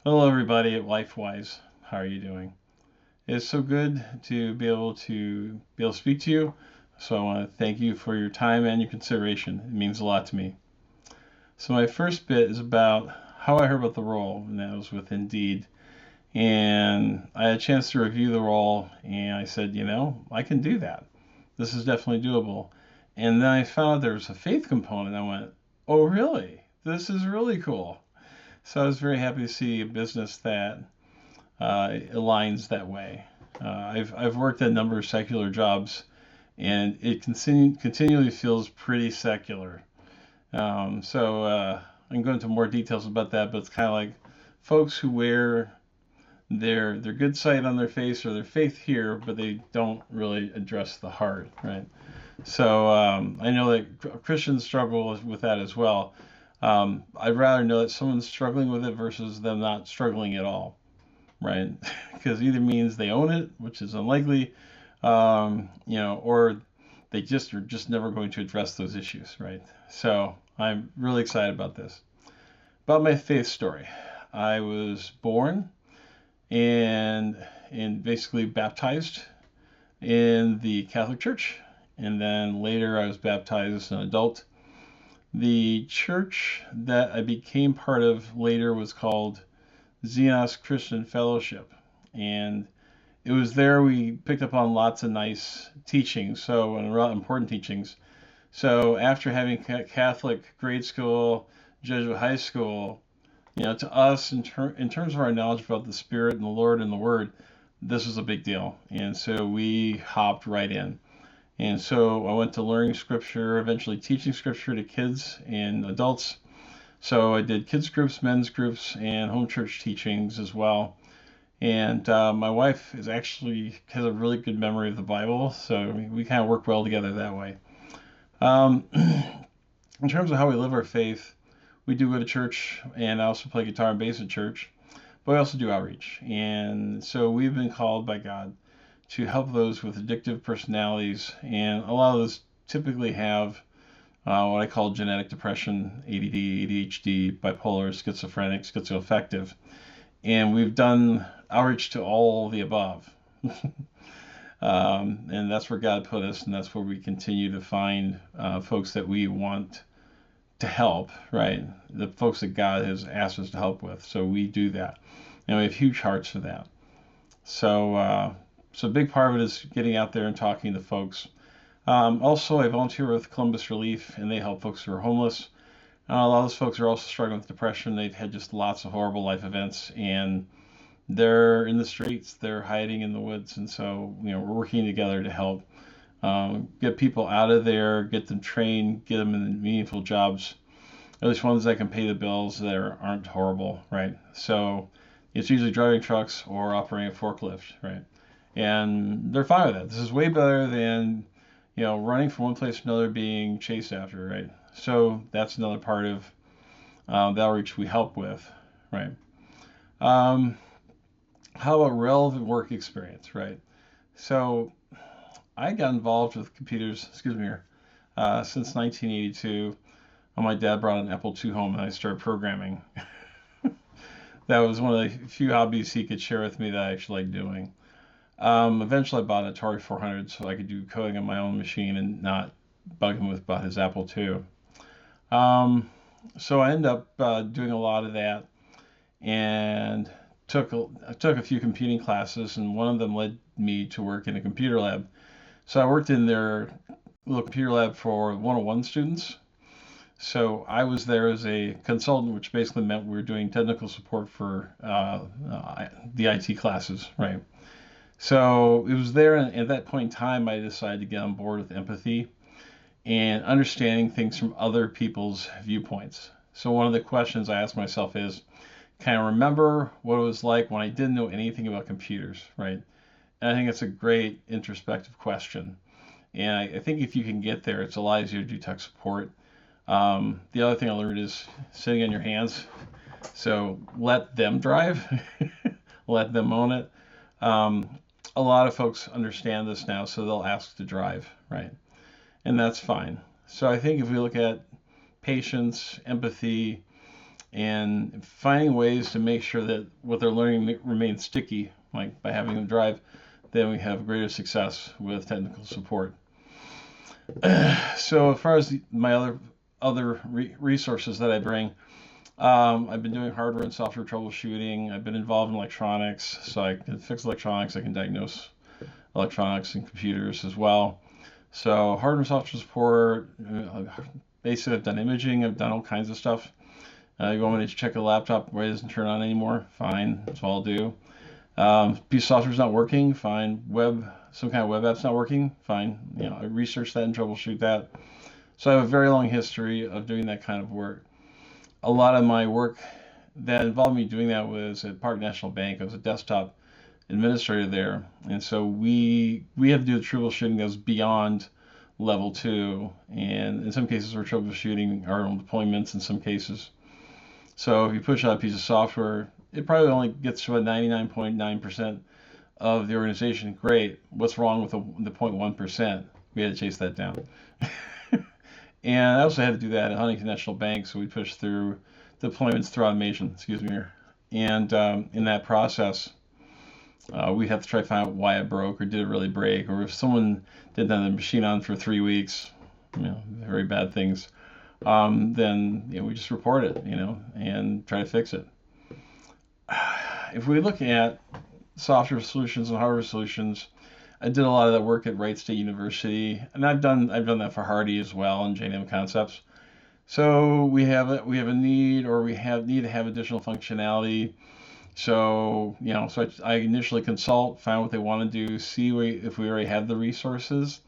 Hello, everybody at LifeWise. How are you doing? It's so good to be able to speak to you. So I want to thank you for your time and your consideration. It means a lot to me. So my first bit is about how I heard about the role, and that was with Indeed. And I had a chance to review the role, and I said, I can do that. This is definitely doable. And then I found there was a faith component. I went, oh, really? This is really cool. So I was very happy to see a business that aligns that way. I've worked at a number of secular jobs, and it continually feels pretty secular. I can go into more details about that, but it's kind of like folks who wear their good sight on their face or their faith here, but they don't really address the heart, right? I know that Christians struggle with that as well. I'd rather know that someone's struggling with it versus them not struggling at all, right? Because either means they own it, which is unlikely, or they just are just never going to address those issues, right? So I'm really excited about this. About my faith story, I was born and basically baptized in the Catholic Church, and then later I was baptized as an adult. The church that I became part of later was called Xenos Christian Fellowship, and it was there we picked up on lots of nice teachings, and really important teachings. So after having Catholic grade school, Jesuit high school, to us in terms of our knowledge about the Spirit and the Lord and the Word, this was a big deal, and so we hopped right in. And so I went to learning Scripture, eventually teaching Scripture to kids and adults. So I did kids groups, men's groups, and home church teachings as well. And my wife is actually has a really good memory of the Bible, so we kind of work well together that way. In terms of how we live our faith, we do go to church, and I also play guitar and bass at church, but we also do outreach. And so we've been called by God to help those with addictive personalities, and a lot of those typically have what I call genetic depression, ADD, ADHD, bipolar, schizophrenic, schizoaffective. And we've done outreach to all the above. And that's where God put us, and that's where we continue to find folks that we want to help, right? The folks that God has asked us to help with. So we do that, and we have huge hearts for that. So a big part of it is getting out there and talking to folks. Also, I volunteer with Columbus Relief, and they help folks who are homeless. A lot of those folks are also struggling with depression. They've had just lots of horrible life events, and they're in the streets. They're hiding in the woods, and so we're working together to help get people out of there, get them trained, get them in meaningful jobs, at least ones that can pay the bills that aren't horrible, right? So it's usually driving trucks or operating a forklift, right? And they're fine with that. This is way better than running from one place to another, being chased after, right? So that's another part of the outreach we help with, right? Um, how about relevant work experience, right? So I got involved with computers, since 1982. My dad brought an Apple II home, and I started programming. That was one of the few hobbies he could share with me that I actually liked doing. Eventually, I bought an Atari 400 so I could do coding on my own machine and not bug him with about his Apple II. So I ended up doing a lot of that, and took a few computing classes, and one of them led me to work in a computer lab. So I worked in their little computer lab for 101 students. So I was there as a consultant, which basically meant we were doing technical support for the IT classes, right? So it was there, and at that point in time, I decided to get on board with empathy and understanding things from other people's viewpoints. So one of the questions I asked myself is, can I remember what it was like when I didn't know anything about computers, right? And I think it's a great introspective question. And I think if you can get there, it's a lot easier to do tech support. The other thing I learned is sitting on your hands. So let them drive, let them own it. Um, a lot of folks understand this now, so they'll ask to drive, right? And that's fine. So I think if we look at patience, empathy, and finding ways to make sure that what they're learning remains sticky, like by having them drive, then we have greater success with technical support. So as far as my other resources that I bring, I've been doing hardware and software troubleshooting. I've been involved in electronics, so I can fix electronics. I can diagnose electronics and computers as well. So hardware and software support. Basically, I've done imaging. I've done all kinds of stuff. You want me to check a laptop where it doesn't turn on anymore? Fine, that's all I'll do. Piece of software's not working? Fine. Some kind of web app's not working? Fine. I research that and troubleshoot that. So I have a very long history of doing that kind of work. A lot of my work that involved me doing that was at Park National Bank. I was a desktop administrator there, and so we had to do the troubleshooting that was beyond level 2, and in some cases we're troubleshooting our own deployments in some cases. So if you push out a piece of software, it probably only gets to about 99.9% of the organization. Great. What's wrong with the 0.1%? We had to chase that down. And I also had to do that at Huntington National Bank, so we pushed through deployments through automation, and in that process, we'd have to try to find out why it broke, or did it really break, or if someone did that the machine on for 3 weeks, very bad things, then we just report it, and try to fix it. If we look at software solutions and hardware solutions, I did a lot of that work at Wright State University, and I've done that for Hardy as well and J&M Concepts. So we have a need, or need to have additional functionality. So I initially consult, find what they want to do, see if we already have the resources.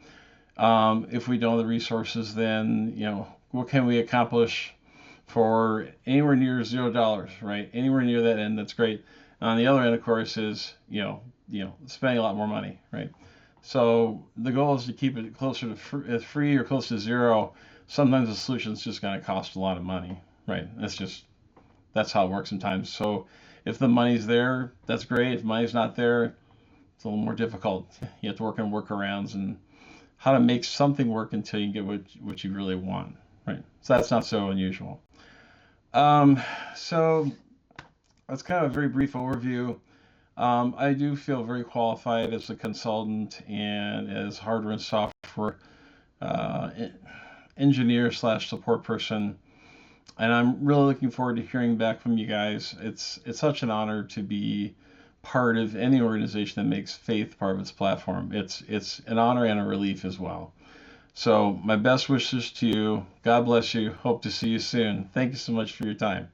If we don't have the resources, then what can we accomplish for anywhere near $0, right? Anywhere near that end, that's great. On the other end, of course, is spending a lot more money, right? So the goal is to keep it closer to free or close to zero. Sometimes the solution is just going to cost a lot of money, right? That's how it works sometimes. So if the money's there, that's great. If money's not there, it's a little more difficult. You have to work on workarounds and how to make something work until you get what you really want, right? So that's not so unusual. So that's kind of a very brief overview. I do feel very qualified as a consultant and as hardware and software engineer / support person, and I'm really looking forward to hearing back from you guys. It's such an honor to be part of any organization that makes faith part of its platform. It's an honor and a relief as well. So my best wishes to you. God bless you. Hope to see you soon. Thank you so much for your time.